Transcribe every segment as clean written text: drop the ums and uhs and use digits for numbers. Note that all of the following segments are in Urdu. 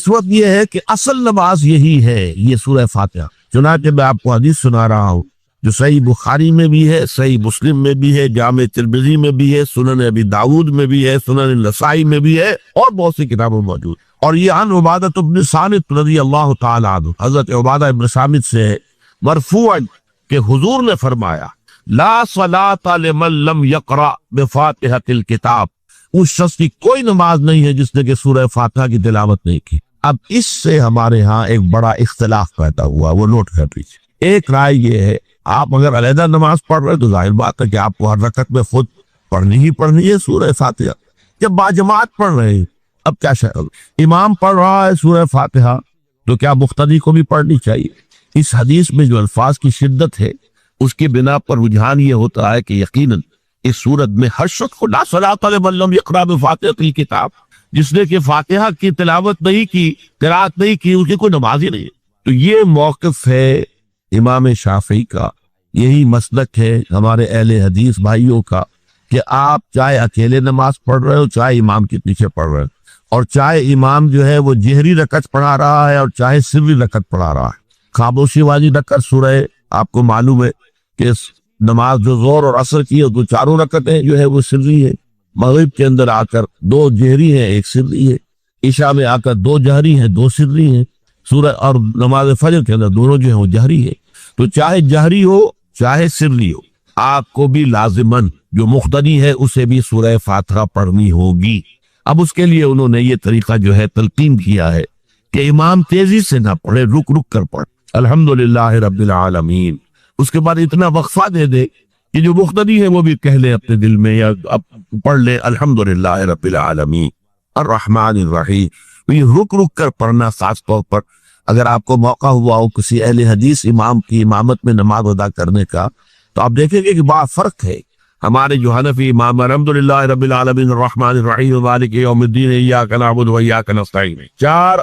وقت یہ ہے کہ اصل نماز یہی ہے، یہ سورہ فاتحہ۔ چنانچہ میں آپ کو حدیث سنا رہا ہوں جو صحیح بخاری میں بھی ہے، صحیح مسلم میں بھی ہے، جامع ترمذی میں بھی ہے، سنن ابی داؤد میں بھی ہے، سنن نسائی میں بھی ہے، اور بہت سی کتابوں میں موجود۔ اور یہ عن عبادہ بن صامت رضی اللہ تعالی عنہ، حضرت عبادہ بن صامت سے مرفوعا کہ حضور نے فرمایا لا صلاۃ لمن لم یقرأ بفاتحۃ الکتاب، اس شخص کی کوئی نماز نہیں ہے جس نے کہ سورہ فاتحہ کی تلاوت نہیں کی۔ اب اس سے ہمارے ہاں ایک بڑا اختلاف پیدا ہوا، وہ نوٹ کر لیجیے۔ ایک رائے یہ ہے آپ اگر علیحدہ نماز پڑھ رہے تو ظاہر بات ہے کہ آپ کو ہر رکعت میں خود پڑھنی ہے سورہ فاتحہ۔ جب باجماعت پڑھ رہے ہیں، اب کیا شاید امام پڑھ رہا ہے سورہ فاتحہ تو کیا مقتدی کو بھی پڑھنی چاہیے؟ اس حدیث میں جو الفاظ کی شدت ہے اس کی بنا پر رجحان یہ ہوتا ہے کہ یقیناً اس صورت میں ہر شخص کو لا صلاۃ لمن لم یقرأ بفاتحۃ الکتاب، جس نے کہ فاتحہ کی تلاوت نہیں کی، قرات نہیں کی، اس کی کوئی نماز ہی نہیں ہے۔ تو یہ موقف ہے امام شافعی کا، یہی مسلک ہے ہمارے اہل حدیث بھائیوں کا کہ آپ چاہے اکیلے نماز پڑھ رہے ہو، چاہے امام کے پیچھے پڑھ رہے ہو، اور چاہے امام جو ہے وہ جہری رکعت پڑھا رہا ہے اور چاہے سری رکعت پڑھا رہا ہے۔ خاموشی والی رکعت سورہ، آپ کو معلوم ہے کہ نماز جو زور اور عصر کی ہے تو چاروں رکعتیں جو ہے وہ سری ہے، مغرب کے اندر آ کر دو جہری ہیں ایک سری ہے، عشاء میں آ کر دو جہری ہیں دو سری ہیں، سورہ اور نماز فجر کے اندر دونوں جو ہیں وہ جہری ہے۔ تو چاہے جہری ہو چاہے سری ہو، آپ کو بھی لازماً جو مقتدی ہے اسے بھی سورہ فاتحہ پڑھنی ہوگی۔ اب اس کے لیے انہوں نے یہ طریقہ جو ہے تلقین کیا ہے کہ امام تیزی سے نہ پڑھے، رک رک کر پڑھ الحمدللہ رب العالمین، اس کے بعد اتنا وقفہ دے دے کہ جو مقتدی ہے وہ بھی کہہ لے اپنے دل میں یا پڑھ لے الحمدللہ رب العالمین الرحمن الرحیم۔ یہ رک رک کر پڑھنا، خاص طور پر اگر آپ کو موقع ہوا ہو کسی اہل حدیث امام کی امامت میں نماز ادا کرنے کا، تو آپ دیکھیں گے کہ بڑا فرق ہے۔ ہمارے جو حنفی امام الحمدللہ رب العالمین الرحمن الرحیم مالک یوم الدین ایاک نعبد و ایاک نستعین، 4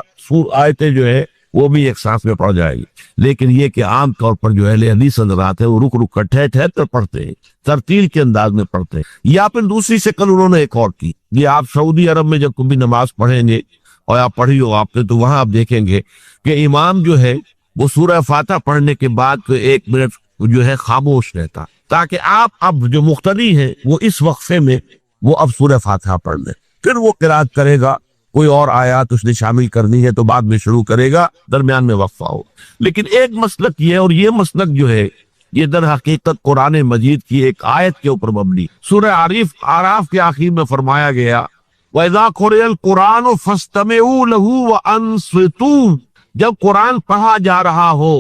آیتیں جو ہے وہ بھی ایک سانس میں پڑھ جائے گی، لیکن یہ کہ عام طور پر جو اہل حدیث حضرات ہیں وہ رک رک کر ٹھہر ٹھہر کر پڑھتے ہیں، ترتیل کے انداز میں پڑھتے ہیں۔ یا پھر دوسری شکل انہوں نے ایک اور کی، یہ آپ سعودی عرب میں جب کبھی نماز پڑھیں گے اور آپ پڑھی ہو آپ نے، تو وہاں آپ دیکھیں گے کہ امام جو ہے وہ سورہ فاتحہ پڑھنے کے بعد تو 1 منٹ جو ہے خاموش رہتا، تاکہ آپ اب جو مقتدی ہیں وہ اس وقفے میں وہ اب سورہ فاتحہ پڑھ لیں، پھر وہ قرات کرے گا، کوئی اور آیات اس نے شامل کرنی ہے تو بعد میں شروع کرے گا، درمیان میں وقفہ ہو۔ لیکن ایک مسلک یہ ہے، اور یہ مسلک جو ہے یہ در حقیقت قرآن مجید کی ایک آیت کے اوپر مبنی، سورہ اعراف کے آخر میں فرمایا گیا وَإِذَا قُرِئَ الْقُرْآنُ فَاسْتَمِعُوا لَهُ وَأَنصِتُوا، جب قرآن پڑھا جا رہا ہو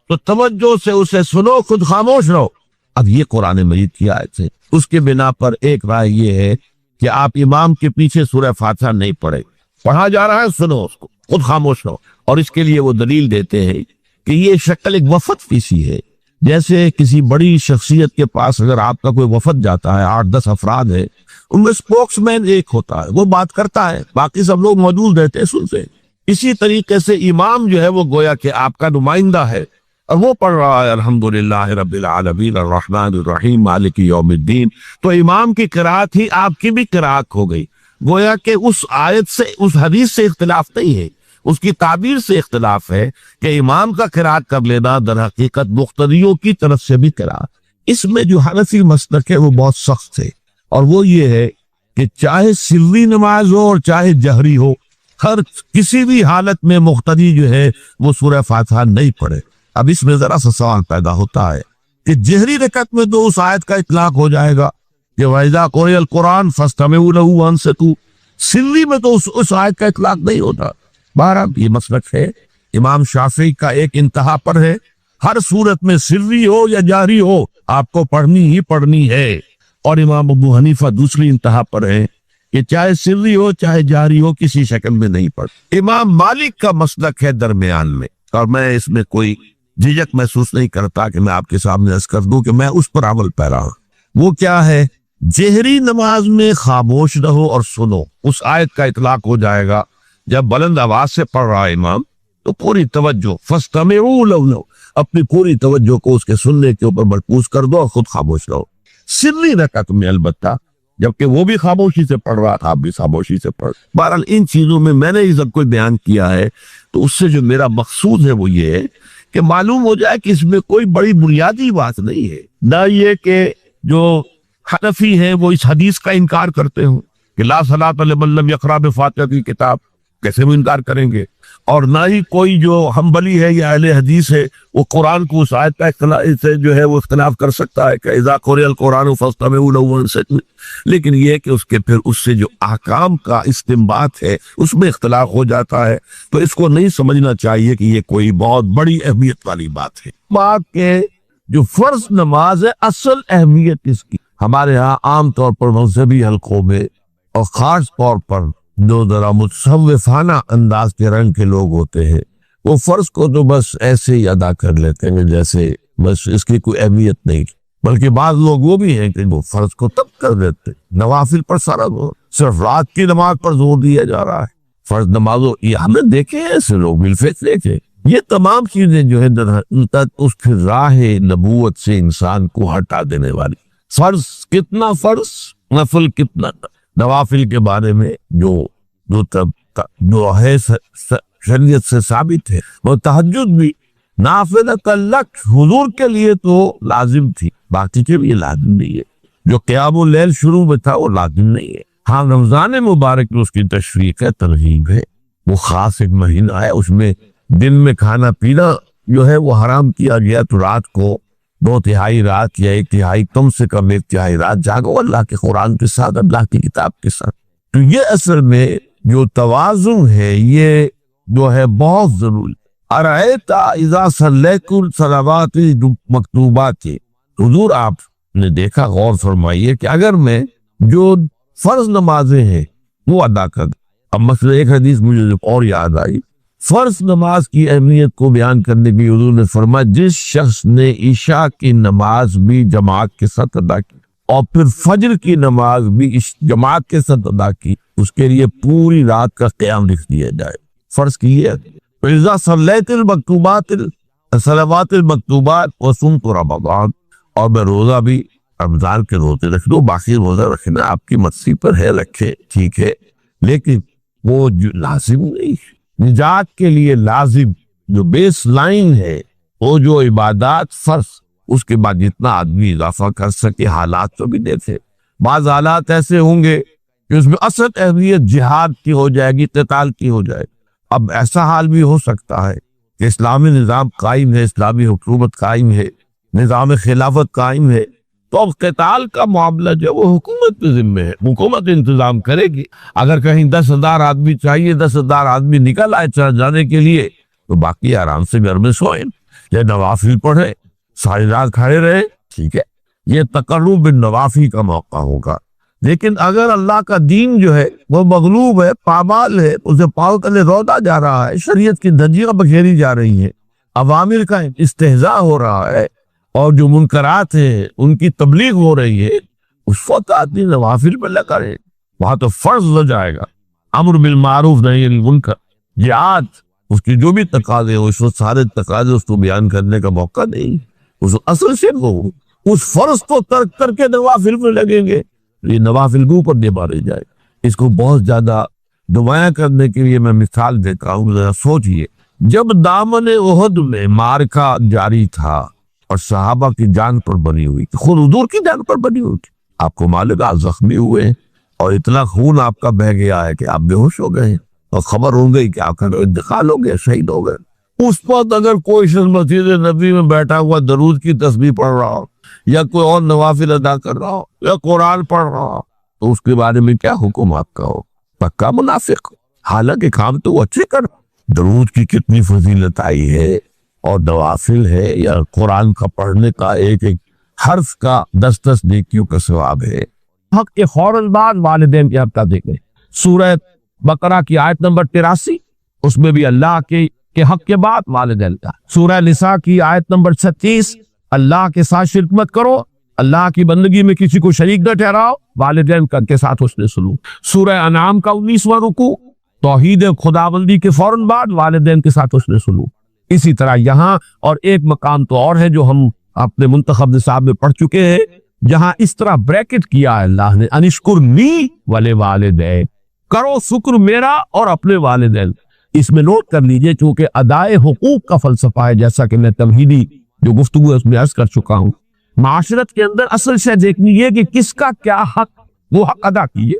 تو توجہ سے اسے سنو، خود خاموش رہو۔ اب یہ قرآن مجید کی آیت ہے، اس کے بنا پر ایک رائے یہ ہے کہ آپ امام کے پیچھے سورہ فاتحہ نہیں پڑھیں، پڑھا جا رہا ہے سنو اس کو، خود خاموش رہو۔ اور اس کے لیے وہ دلیل دیتے ہیں کہ یہ شکل ایک وفد کی سی ہے، جیسے کسی بڑی شخصیت کے پاس اگر آپ کا کوئی وفد جاتا ہے، 8-10 افراد ہے، ان میں سپوکس مین ایک ہوتا ہے، وہ بات کرتا ہے، باقی سب لوگ موجود رہتے ہیں، سنتے ہیں۔ اسی طریقے سے امام جو ہے وہ گویا کہ آپ کا نمائندہ ہے، اور وہ پڑھ رہا ہے الحمدللہ رب العالمین الرحمن الرحیم مالک یوم الدین، تو امام کی قرات ہی آپ کی بھی قرات ہو گئی۔ گویا کہ اس آیت سے، اس حدیث سے اختلاف نہیں ہے، اس کی تعبیر سے اختلاف ہے کہ امام کا قرات کر لینا در حقیقت مقتدیوں کی طرف سے بھی قرات۔ اس میں جو حنفی مسلک ہے وہ بہت سخت ہے، اور وہ یہ ہے کہ چاہے سری نماز ہو اور چاہے جہری ہو، ہر کسی بھی حالت میں مقتدی جو ہے وہ سورہ فاتحہ نہیں پڑھے۔ اب اس میں ذرا سا سوال پیدا ہوتا ہے کہ جہری رکعت میں تو اس آیت کا اطلاق ہو جائے گا کہ وَإِذَا قُرِئَ الْقُرْآنُ فَاسْتَمِعُوا لَهُ وَأَنصِتُوا، سری میں تو اس آیت کا اطلاق نہیں ہوتا۔ بہرحال یہ مسلک ہے امام شافعی کا، ایک انتہا پر ہے، ہر صورت میں سری ہو یا جہری ہو آپ کو پڑھنی ہی پڑھنی ہے، اور امام ابو حنیفہ دوسری انتہا پر ہے کہ چاہے سری ہو چاہے جہری ہو کسی شکل میں نہیں پڑھ۔ امام مالک کا مسلک ہے درمیان میں، اور میں اس میں کوئی جھجک محسوس نہیں کرتا کہ میں آپ کے سامنے عرض کر دوں کہ میں اس پر عمل پیرا ہوں۔ وہ کیا ہے؟ جہری نماز میں خاموش رہو اور سنو، اس آیت کا اطلاق ہو جائے گا جب بلند آواز سے پڑھ رہا ہے امام تو پوری توجہ، فَاسْتَمِعُوا لَهُ، اپنی پوری توجہ کو اس کے سننے کے اوپر مرکوز کر دو اور خود خاموش رہو۔ سری رکعت میں البتہ جبکہ وہ بھی خاموشی سے پڑھ رہا تھا، آپ بھی خاموشی سے پڑھ. بہرحال ان چیزوں میں میں نے یہ سب کوئی بیان کیا ہے تو اس سے جو میرا مقصود ہے وہ یہ ہے کہ معلوم ہو جائے کہ اس میں کوئی بڑی بنیادی بات نہیں ہے. نہ یہ کہ جو حنفی ہیں وہ اس حدیث کا انکار کرتے ہوں کہ لا صلاۃ لمن لم یقرأ بفاتحۃ الکتاب، کیسے وہ انکار کریں گے؟ اور نہ ہی کوئی جو حنبلی ہے یا اہل حدیث ہے وہ قرآن کو اس آیت کا اختلاف سے جو ہے وہ اختلاف کر سکتا ہے کہ اذا قرئ القرآن فاستمعوا له وانصتوا. لیکن یہ کہ اس کے پھر اس سے جو احکام کا استنباط ہے اس میں اختلاف ہو جاتا ہے، تو اس کو نہیں سمجھنا چاہیے کہ یہ کوئی بہت بڑی اہمیت والی بات ہے. بات کہ جو فرض نماز ہے اصل اہمیت اس کی ہمارے ہاں عام طور پر مذہبی حلقوں میں اور خاص طور پر جو ذرا متصوفانہ انداز کے رنگ کے لوگ ہوتے ہیں وہ فرض کو تو بس ایسے ہی ادا کر لیتے ہیں جیسے بس اس کی کوئی اہمیت نہیں، بلکہ بعض لوگ وہ بھی ہیں کہ وہ فرض کو تب کر دیتے، نوافل پر سارا زور، صرف رات کی نماز پر زور دیا جا رہا ہے. فرض نمازوں یہ ہم نے دیکھے ہیں، ایسے لوگ بالفعل دیکھے. یہ تمام چیزیں جو ہے اس پھر راہ نبوت سے انسان کو ہٹا دینے والی. فرض کتنا فرض، نفل کتنا. نوافل کے بارے میں جو ہے شریعت سے ثابت ہے، وہ تہجد بھی نافلۃ لک حضور کے لیے تو لازم تھی، باقی کے لیے لازم نہیں ہے. جو قیام اللیل شروع میں تھا وہ لازم نہیں ہے. ہاں رمضان مبارک میں اس کی تشریق ہے، ترغیب ہے، وہ خاص ایک مہینہ ہے، اس میں دن میں کھانا پینا جو ہے وہ حرام کیا گیا، تو رات کو 2/3 رات یا 1/3 کم سے کم 1/3 رات جاگو اللہ کے قرآن کے ساتھ، اللہ کی کتاب کے ساتھ. تو یہ اصل میں جو توازن ہے یہ جو ہے بہت ضروری. ارأیت اذا صلیت الصلوات مکتوبات، حضور آپ نے دیکھا، غور فرمائیے کہ اگر میں جو فرض نمازیں ہیں وہ ادا کر دوں. اب مثلا ایک حدیث مجھے اور یاد آئی، فرض نماز کی اہمیت کو بیان کرنے کی حضور نے فرمایا جس شخص نے عشاء کی نماز بھی جماعت کے ساتھ ادا کی اور پھر فجر کی نماز بھی جماعت کے ساتھ ادا کی، اس کے لیے پوری رات کا قیام لکھ دیا جائے. فرض کی ہے اذا صلیت المکتوبات الصلوات المکتوبات وصمت رمضان، اور میں روزہ بھی رمضان کے روزے رکھ دو، باقی روزہ رکھنا آپ کی مرضی پر ہے، رکھے ٹھیک ہے، لیکن وہ جو لازم نہیں. نجات کے لیے لازم جو بیس لائن ہے وہ جو عبادات فرض، اس کے بعد جتنا آدمی اضافہ کر سکے. حالات تو بھی دیکھے، بعض حالات ایسے ہوں گے کہ اس میں اصل اہمیت جہاد کی ہو جائے گی، قتال کی ہو جائے گی. اب ایسا حال بھی ہو سکتا ہے کہ اسلامی نظام قائم ہے، اسلامی حکومت قائم ہے، نظام خلافت قائم ہے، تو اب قتال کا معاملہ جو وہ حکومت کے ذمہ ہے، حکومت انتظام کرے گی. اگر کہیں 10,000 آدمی چاہیے، 10,000 آدمی نکل آئے چل جانے کے لیے، تو باقی آرام سے گھر میں سوئیں یا نوافل پڑھے، ساری رات کھڑے رہے، ٹھیک ہے. یہ تقرب بالنوافل کا موقع ہوگا. لیکن اگر اللہ کا دین جو ہے وہ مغلوب ہے، پامال ہے، اسے پاؤں تلے رودا جا رہا ہے، شریعت کی دھجیاں بکھیری جا رہی ہیں، عوامر کا استہزاء ہو رہا ہے، اور جو منکرات ہیں ان کی تبلیغ ہو رہی ہے، اس وقت آدمی نوافل پہ لگا رہے، وہاں تو فرض ہو جائے گا. امر بالمعروف نہی عن المنکر، جہاد، اس کی جو بھی تقاضے ہو، اس وقت سارے تقاضے اس کو بیان کرنے کا موقع نہیں. اس اصل سے وہ اس فرض کو ترک کر کے نوافل میں لگیں گے، یہ نوافل کے اوپر دے مارے جائے. اس کو بہت زیادہ نمایاں کرنے کے لیے میں مثال دیتا ہوں. ذرا سوچئے، جب دامن احد میں معرکہ جاری تھا اور صحابہ کی جان پر بنی ہوئی تھی، خود حضور کی جان پر بنی ہوئی تھی، آپ کو معلوم ہے آپ زخمی ہوئے ہیں اور اتنا خون آپ کا بہہ گیا ہے کہ آپ بے ہوش ہو گئے ہیں اور خبر ہو گئی کہ آپ کا انتقال ہو گیا، شہید ہو گئے. اس وقت اگر کوئی شخص مسجد نبی میں بیٹھا ہوا درود کی تسبیح پڑھ رہا ہو یا کوئی اور نوافل ادا کر رہا ہو یا قرآن پڑھ رہا ہو، تو اس کے بارے میں کیا حکم آپ کا ہو؟ پکا منافق. حالانکہ کام تو وہ اچھے کر. درود کی کتنی فضیلت آئی ہے، اور نوافل ہے یا قرآن کا پڑھنے کا ایک ایک حرف کا 10 نیکیوں کا ثواب ہے. حق کے فوراً بعد والدین کے حق کا ذکر ہے. سورہ بقرہ کی آیت نمبر 83، اس میں بھی اللہ کے حق کے بعد والدین کا. سورہ نساء کی آیت نمبر 36، اللہ کے ساتھ شرک مت کرو، اللہ کی بندگی میں کسی کو شریک نہ ٹھہراؤ، والدین کے ساتھ حسن سلوک. سورہ انعام کا 19واں رکوع، توحید خداوندی کے فوراً بعد والدین کے ساتھ حسن سلوک. اسی طرح یہاں اور ایک مقام تو اور ہے جو ہم اپنے منتخب نصاب میں پڑھ چکے ہیں جہاں اس طرح بریکٹ کیا ہے اللہ نے انشکرنی ولی والدین، کرو شکر میرا اور اپنے والدین. اس میں نوٹ کر لیجئے چونکہ ادائے حقوق کا فلسفہ ہے، جیسا کہ میں تمہیدی جو گفتگو ہے اس میں عرض کر چکا ہوں. معاشرت کے اندر اصل شے دیکھنی ہے کہ کس کا کیا حق، وہ حق ادا کیے.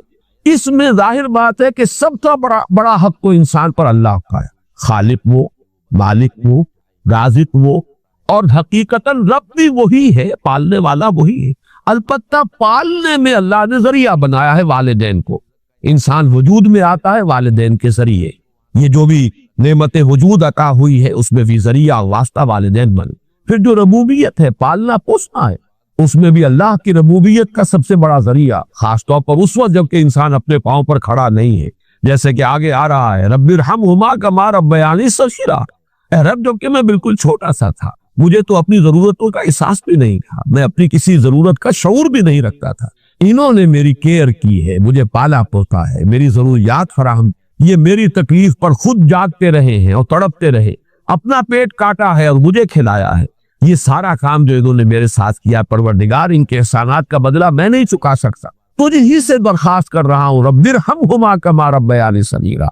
اس میں ظاہر بات ہے کہ سب سے بڑا حق تو انسان پر اللہ کا ہے، خالق وہ، مالک وہ، رازق وہ، اور حقیقتاً رب بھی وہی ہے، پالنے والا وہی ہے. البتہ پالنے میں اللہ نے ذریعہ بنایا ہے والدین کو. انسان وجود میں آتا ہے والدین کے ذریعے. یہ جو بھی نعمت وجود عطا ہوئی ہے اس میں بھی ذریعہ واسطہ والدین بن. پھر جو ربوبیت ہے، پالنا پوسنا ہے، اس میں بھی اللہ کی ربوبیت کا سب سے بڑا ذریعہ، خاص طور پر اس وقت جب کہ انسان اپنے پاؤں پر کھڑا نہیں ہے، جیسے کہ آگے آ رہا ہے رب ارحمہما کما ربیانی صغیرا. اے رب، جب کہ میں بالکل چھوٹا سا تھا، مجھے تو اپنی ضرورتوں کا احساس بھی نہیں تھا، میں اپنی کسی ضرورت کا شعور بھی نہیں رکھتا تھا. انہوں نے میری کیئر کی ہے، مجھے پالا پوتا ہے، میری ضروریات فراہم، یہ میری تکلیف پر خود جاگتے رہے ہیں اور تڑپتے رہے، اپنا پیٹ کاٹا ہے اور مجھے کھلایا ہے. یہ سارا کام جو انہوں نے میرے ساتھ کیا، پروردگار ان کے احسانات کا بدلہ میں نہیں چکا سکتا، تجھے ہی سے درخواست کر رہا ہوں رب ارحمہما کما ربیانی صغیرا.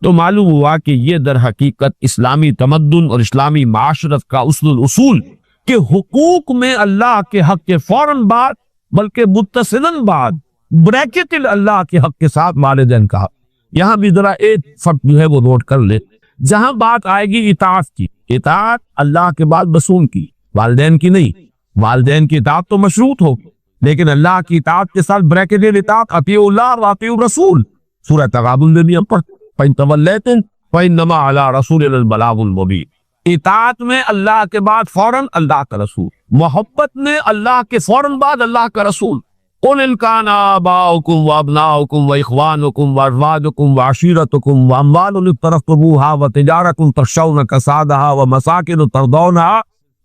تو معلوم ہوا کہ یہ در حقیقت اسلامی تمدن اور اسلامی معاشرت کا اصول کہ حقوق میں اللہ کے حق کے فوراً بعد بلکہ متصلاً بعد بریکٹ اللہ کے حق کے ساتھ والدین کا حق. یہاں بھی ذرا ایک فرق جو ہے وہ نوٹ کر لے. جہاں بات آئے گی اطاعت کی، اطاعت اللہ کے بعد رسول کی، والدین کی نہیں. والدین کی اطاعت تو مشروط ہوگی، لیکن اللہ کی اطاعت کے ساتھ بریکٹ اطاعت اطیعوا اللہ واطیعوا الرسول. سورہ تغابن میں بھی ہم پڑھتے ہیں فَإِن تَوَلَّيْتُمْ فَإِنَّمَا عَلَىٰ رَسُولِنَا الْبَلَاغُ الْمُبِينُ. اطاعت میں اللہ کے بعد فوراً اللہ کا رسول، محبت میں اللہ کے فوراً بعد اللہ کا رسول. قُلْ إِنْ كَانَ آبَاؤُكُمْ وَأَبْنَاؤُكُمْ وَإِخْوَانُكُمْ وَأَزْوَاجُكُمْ وَعَشِيرَتُكُمْ وَأَمْوَالٌ اقْتَرَفْتُمُوهَا وَتِجَارَةٌ تَخْشَوْنَ كَسَادَهَا وَمَسَاكِنُ تَرْضَوْنَهَا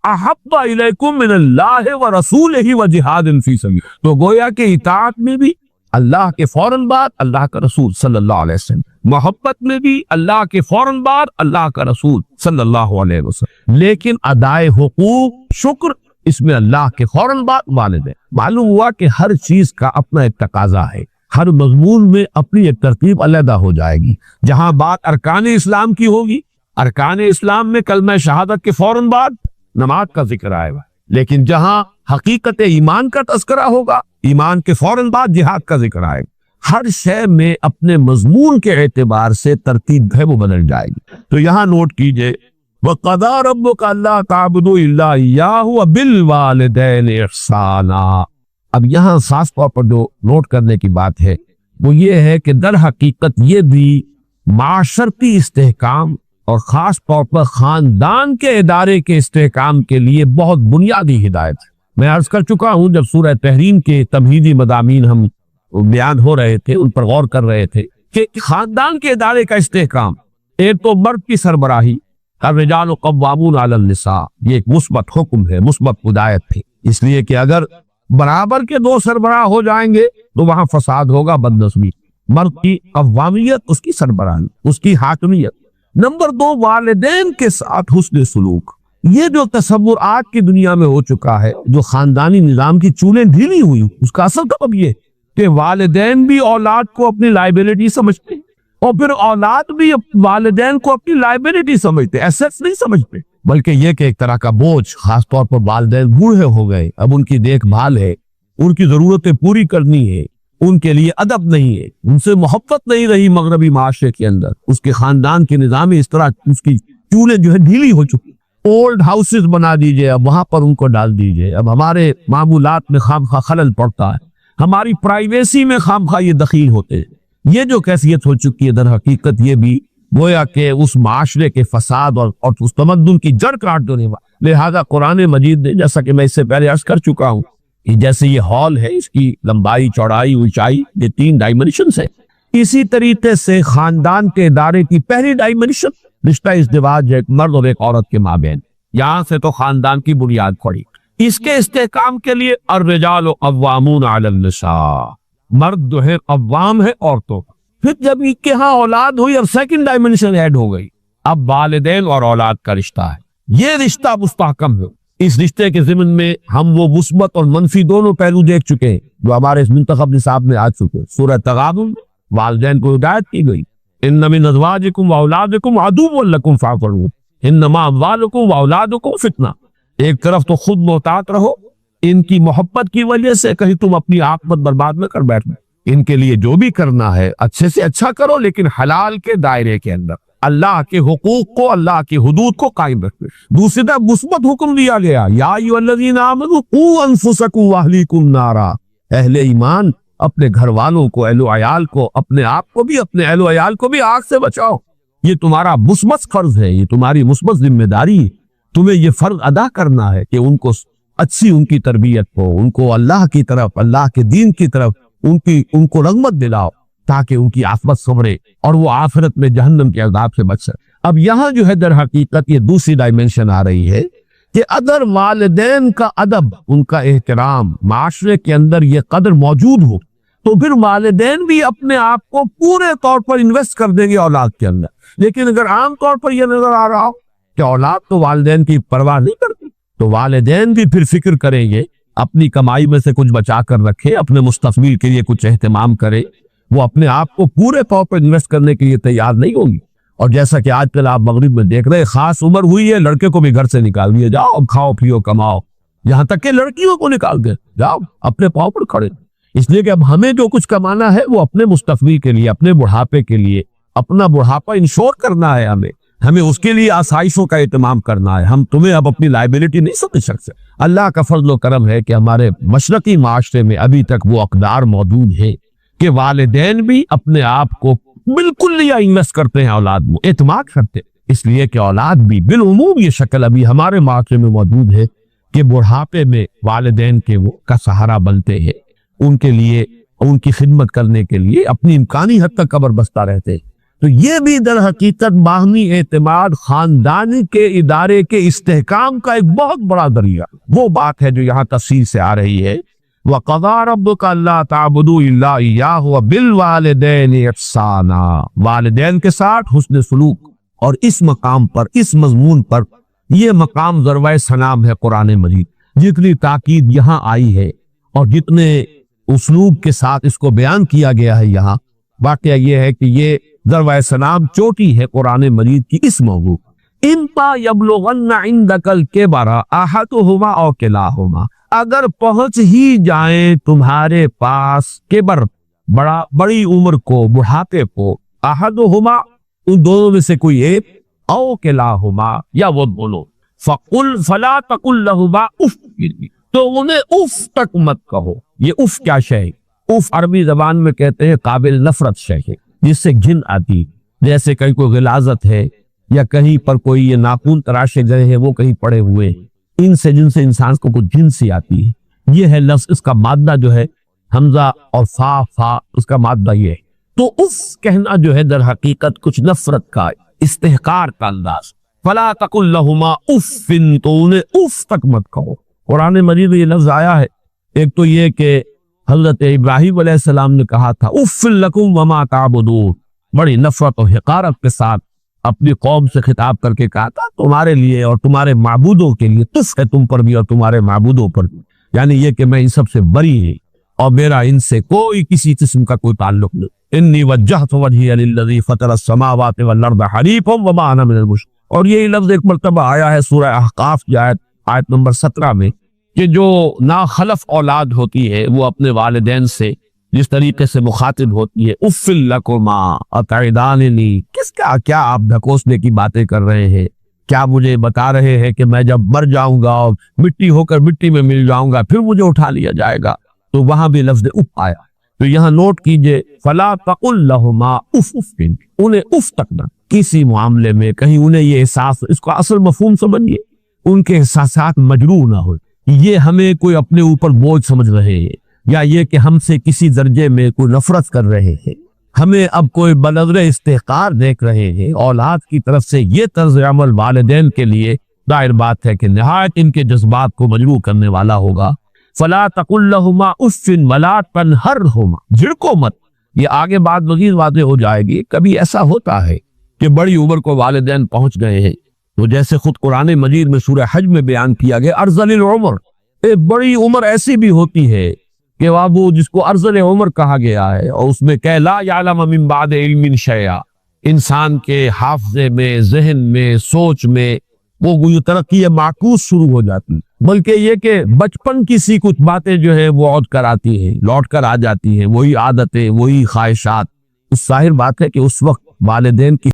أَحَبَّ إِلَيْكُم مِّنَ اللَّهِ وَرَسُولِهِ وَجِهَادٍ فِي سَبِيلِهِ. تو گویا کہ اطاعت میں بھی اللہ کے فوراً بعد اللہ کا رسول صلی اللہ علیہ وسلم، محبت میں بھی اللہ کے فوراً بعد اللہ کا رسول صلی اللہ علیہ وسلم. لیکن ادائے حقوق، شکر، اس میں اللہ کے فوراً بعد والدین. معلوم ہوا کہ ہر چیز کا اپنا ایک تقاضا ہے، ہر مضمون میں اپنی ایک ترتیب علیحدہ ہو جائے گی. جہاں بات ارکان اسلام کی ہوگی، ارکان اسلام میں کلمہ شہادت کے فوراً بعد نماز کا ذکر آئے گا. لیکن جہاں حقیقت ایمان کا تذکرہ ہوگا، ایمان کے فوراً بعد جہاد کا ذکر آئے گا. ہر شے میں اپنے مضمون کے اعتبار سے ترتیب ہے وہ بدل جائے گی. تو یہاں نوٹ کیجئے وَقَضَىٰ رَبُّكَ أَلَّا تَعْبُدُوا إِلَّا إِيَّاهُ وَبِالْوَالِدَيْنِ إِحْسَانًا. اب یہاں خاص طور پر جو نوٹ کرنے کی بات ہے وہ یہ ہے کہ در حقیقت یہ بھی معاشرتی استحکام اور خاص طور پر خاندان کے ادارے کے استحکام کے لیے بہت بنیادی ہدایت ہے. میں عرض کر چکا ہوں جب سورہ تحریم کے تمہیدی مضامین ہم بیان ہو رہے تھے، ان پر غور کر رہے تھے کہ خاندان کے ادارے کا استحکام، ایک تو مرد کی سربراہی، الرجال قوامون علی النساء، یہ ایک مثبت حکم ہے، مثبت ہدایت ہے. اس لیے کہ اگر برابر کے دو سربراہ ہو جائیں گے تو وہاں فساد ہوگا، بدنظمی. مرد کی قوامیت، اس کی سربراہی، اس کی حاکمیت. نمبر دو، والدین کے ساتھ حسن سلوک. یہ جو تصور آج کی دنیا میں ہو چکا ہے، جو خاندانی نظام کی چولیں ڈھیلی ہوئی، اس کا اصل سبب یہ کہ والدین بھی اولاد کو اپنی لائبلٹی سمجھتے ہیں، اور پھر اولاد بھی والدین کو اپنی لائبلٹی سمجھتے، ایسٹس نہیں سمجھتے، بلکہ یہ کہ ایک طرح کا بوجھ. خاص طور پر والدین بوڑھے ہو گئے، اب ان کی دیکھ بھال ہے، ان کی ضرورتیں پوری کرنی ہے، ان کے لیے ادب نہیں ہے، ان سے محبت نہیں رہی مغربی معاشرے کے اندر. اس کے خاندان کے نظام اس طرح اس کی چولیں جو ہے ڈھیلی ہو چکی. اولڈ ہاؤسز بنا دیجئے، اب وہاں پر ان کو ڈال دیجئے. اب ہمارے معمولات میں خامخواہ خلل پڑتا ہے، ہماری پرائیویسی میں خامخواہ یہ دخیل ہوتے ہیں. یہ جو کیفیت ہو چکی ہے در حقیقت یہ بھی گویا کہ اس معاشرے کے فساد اور اس تمدن کی جڑ کاٹ دینے والا. لہذا قرآن مجید نے، جیسا کہ میں اس سے پہلے عرض کر چکا ہوں، کہ جیسے یہ ہال ہے، اس کی لمبائی، چوڑائی، اونچائی، یہ 3 ڈائمنشنز ہیں. اسی طریقے سے خاندان کے ادارے کی پہلی ڈائمنشن رشتہ ازدواج ہے، ایک مرد اور ایک عورت کے مابین. یہاں سے تو خاندان کی بنیاد پڑی. اس کے استحکام کے لیے الرجال قوامون علی النساء، مرد جو ہے قوام ہے عورتوں. پھر جب ان کے ہاں اولاد ہوئی، اب سیکنڈ ڈائمنشن ایڈ ہو گئی. اب والدین اور اولاد کا رشتہ ہے، یہ رشتہ مستحکم ہے. اس رشتے کے ضمن میں ہم وہ مثبت اور منفی دونوں پہلو دیکھ چکے ہیں جو ہمارے اس منتخب نصاب میں آ چکے ہیں۔ سورہ تغابن والدین کو ہدایت کی گئی، ان من ازواجکم واولادکم عدو لکم فاعتبروا انما اموالکم واولادکم فتنہ۔ ایک طرف تو خود محتاط رہو ان کی محبت کی وجہ سے کہیں تم اپنی عاقبت برباد نہ کر بیٹھنا۔ ان کے لیے جو بھی کرنا ہے اچھے سے اچھا کرو، لیکن حلال کے دائرے کے اندر اللہ کے حقوق کو، اللہ کی حدود کو قائم رکھے۔ دوسری طرف مثبت حکم دیا گیا، یا ایھا الذین آمنوا قوا انفسکم واہلیکم نارا، اہل ایمان اپنے گھر والوں کو، اہل و عیال کو، اپنے آپ کو بھی، اپنے اہل و عیال کو بھی آگ سے بچاؤ۔ یہ تمہارا مثبت فرض ہے، یہ تمہاری مثبت ذمہ داری ہے۔ تمہیں یہ فرض ادا کرنا ہے کہ ان کو اچھی ان کی تربیت ہو، ان کو اللہ کی طرف، اللہ کے دین کی طرف ان کو رغبت دلاؤ تاکہ ان کی عاقبت سنورے اور وہ آخرت میں جہنم کے عذاب سے بچ سکے۔ اب یہاں جو ہے در حقیقت یہ دوسری ڈائمنشن آ رہی ہے کہ اگر والدین کا ادب، ان کا احترام معاشرے کے اندر یہ قدر موجود ہو تو پھر والدین بھی اپنے آپ کو پورے طور پر انویسٹ کر دیں گے اولاد کے اندر۔ لیکن اگر عام طور پر یہ نظر آ رہا ہو کہ اولاد تو والدین کی پرواہ نہیں کرتی، تو والدین بھی پھر فکر کریں گے، اپنی کمائی میں سے کچھ بچا کر رکھے، اپنے مستقبل کے لیے کچھ اہتمام کرے، وہ اپنے آپ کو پورے طور پر انویسٹ کرنے کے لیے تیار نہیں ہوگی۔ اور جیسا کہ آج کل آپ مغرب میں دیکھ رہے ہیں، خاص عمر ہوئی ہے لڑکے کو بھی گھر سے نکال دیا، جاؤ اب کھاؤ پیو کماؤ، یہاں تک کہ لڑکیوں کو نکال دیں، جاؤ اپنے پاؤں پر کھڑے۔ اس لیے کہ اب ہمیں جو کچھ کمانا ہے وہ اپنے مستقبل کے لیے، اپنے بڑھاپے کے لیے، اپنا بڑھاپا انشور کرنا ہے، ہمیں اس کے لیے آسائشوں کا اہتمام کرنا ہے۔ ہم تمہیں اب اپنی لائبلٹی نہیں سمجھ سکتے۔ اللہ کا فضل و کرم ہے کہ ہمارے مشرقی معاشرے میں ابھی تک وہ اقدار موجود ہے کہ والدین بھی اپنے آپ کو بالکل لیا انویسٹ کرتے ہیں اولاد میں، اعتماد کرتے ہیں۔ اس لیے کہ اولاد بھی بالعموم یہ شکل ابھی ہمارے معاشرے میں موجود ہے کہ بڑھاپے میں والدین کے وہ کا سہارا بنتے ہیں، ان کے لیے، ان کی خدمت کرنے کے لیے اپنی امکانی حد تک قبر بستہ رہتے ہیں۔ تو یہ بھی در حقیقت باہمی اعتماد، خاندانی کے ادارے کے استحکام کا ایک بہت بڑا ذریعہ، وہ بات ہے جو یہاں تفصیل سے آ رہی ہے۔ وَقَضَىٰ رَبُّكَ أَلَّا تَعْبُدُوا إِلَّا إِيَّاهُ وَبِالْوَالِدَيْنِ إِحْسَانًا، والدین کے ساتھ حسن سلوک۔ اور اس مقام پر، اس مضمون پر، یہ مقام ذروۂ سلام ہے قرآن مجید۔ جتنی تاکید یہاں آئی ہے اور جتنے اسلوب کے ساتھ اس کو بیان کیا گیا ہے یہاں، واقعہ یہ ہے کہ یہ ذروۂ سلام چوٹی ہے قرآن مجید کی اس موضوع۔ اِمَّا يَبْلُغَنَّ عِندَكَ الْكِبَرَ أَحَدُهُمَا أَوْ كِلَاهُمَا، اگر پہنچ ہی جائیں تمہارے پاس کبر، بڑی عمر کو، بڑھاپے کو، أَحَدُهُمَا ان دونوں میں سے کوئی ایک، أَوْ كِلَاهُمَا یا وہ دونوں، فَلَا تَقُل لَهُمَا اُف، تو انہیں اف تک مت کہو۔ یہ اف کیا شے ہے؟ اف عربی زبان میں کہتے ہیں قابل نفرت شے ہے، جس سے گھن آتی، جیسے کہیں کوئی غلاظت ہے یا کہیں پر کوئی یہ ناخن تراشے گئے ہیں وہ کہیں پڑے ہوئے، ان سے جن سے انسان کو کچھ گھن سی آتی ہے۔ یہ ہے لفظ، اس کا مادہ جو ہے حمزہ اور فا، اس کا مادہ یہ ہے۔ تو اف کہنا جو ہے در حقیقت کچھ نفرت کا، استحقار کا انداز۔ فلا تقل لہما اف، تو انہیں اف تک مت کہو۔ قرآن مجید میں یہ لفظ آیا ہے، ایک تو یہ کہ حضرت ابراہیم علیہ السلام نے کہا تھا اف لکم وما تعبدون، بڑی نفرت اور حقارت کے ساتھ اپنی قوم سے خطاب کر کے کہا تھا تمہارے لیے اور تمہارے معبودوں کے لیے تف ہے، تم پر بھی اور تمہارے معبودوں پر بھی، یعنی یہ کہ میں ان سب سے بری ہوں اور میرا ان سے کوئی کسی قسم کا کوئی تعلق نہیں۔ انی وجہت وجہی للذی فطر السماوات والارض حنیفا وما انا من المشرکین۔ اور یہی لفظ ایک مرتبہ آیا ہے سورہ احقاف کی آیت نمبر 17 میں کہ جو ناخلف اولاد ہوتی ہے وہ اپنے والدین سے جس طریقے سے مخاطب ہوتی ہے، اف لکما اتعداننی، کس کا کیا آپ ڈھکوسنے کی باتیں کر رہے ہیں؟ کیا مجھے بتا رہے ہیں کہ میں جب مر جاؤں گا اور مٹی ہو کر مٹی میں مل جاؤں گا پھر مجھے اٹھا لیا جائے گا؟ تو وہاں بھی لفظ اف آیا۔ تو یہاں نوٹ کیجئے، فلا تقل لہما اف، انہیں اف تک نہ کسی معاملے میں کہیں انہیں یہ احساس، اس کو اصل مفہوم سمجھیے، ان کے احساسات مجروح نہ ہو، یہ ہمیں کوئی اپنے اوپر بوجھ سمجھ رہے ہیں یا یہ کہ ہم سے کسی درجے میں کوئی نفرت کر رہے ہیں، ہمیں اب کوئی بنظر استحقار دیکھ رہے ہیں۔ اولاد کی طرف سے یہ طرز عمل والدین کے لیے ظاہر بات ہے کہ نہایت ان کے جذبات کو مجروح کرنے والا ہوگا۔ فلا تقل لہما اف ولا تنہرہما، جھڑکو مت۔ یہ آگے بات مزید واضح ہو جائے گی۔ کبھی ایسا ہوتا ہے کہ بڑی عمر کو والدین پہنچ گئے ہیں، تو جیسے خود قرآن مجید میں سورہ حج میں بیان کیا گیا ارذل العمر، ایک بڑی عمر ایسی بھی ہوتی ہے کہ وہ جس کو ارذل عمر کہا گیا ہے، اور اس میں کہ لا یعلم من بعد علم شیئا، انسان کے حافظے میں، ذہن میں، سوچ میں وہ ترقی معکوس شروع ہو جاتی، بلکہ یہ کہ بچپن کی سی کچھ باتیں جو ہے وہ عود کر آتی ہیں، لوٹ کر آ جاتی ہیں، وہی عادتیں، وہی خواہشات۔ اس ظاہر بات ہے کہ اس وقت والدین کی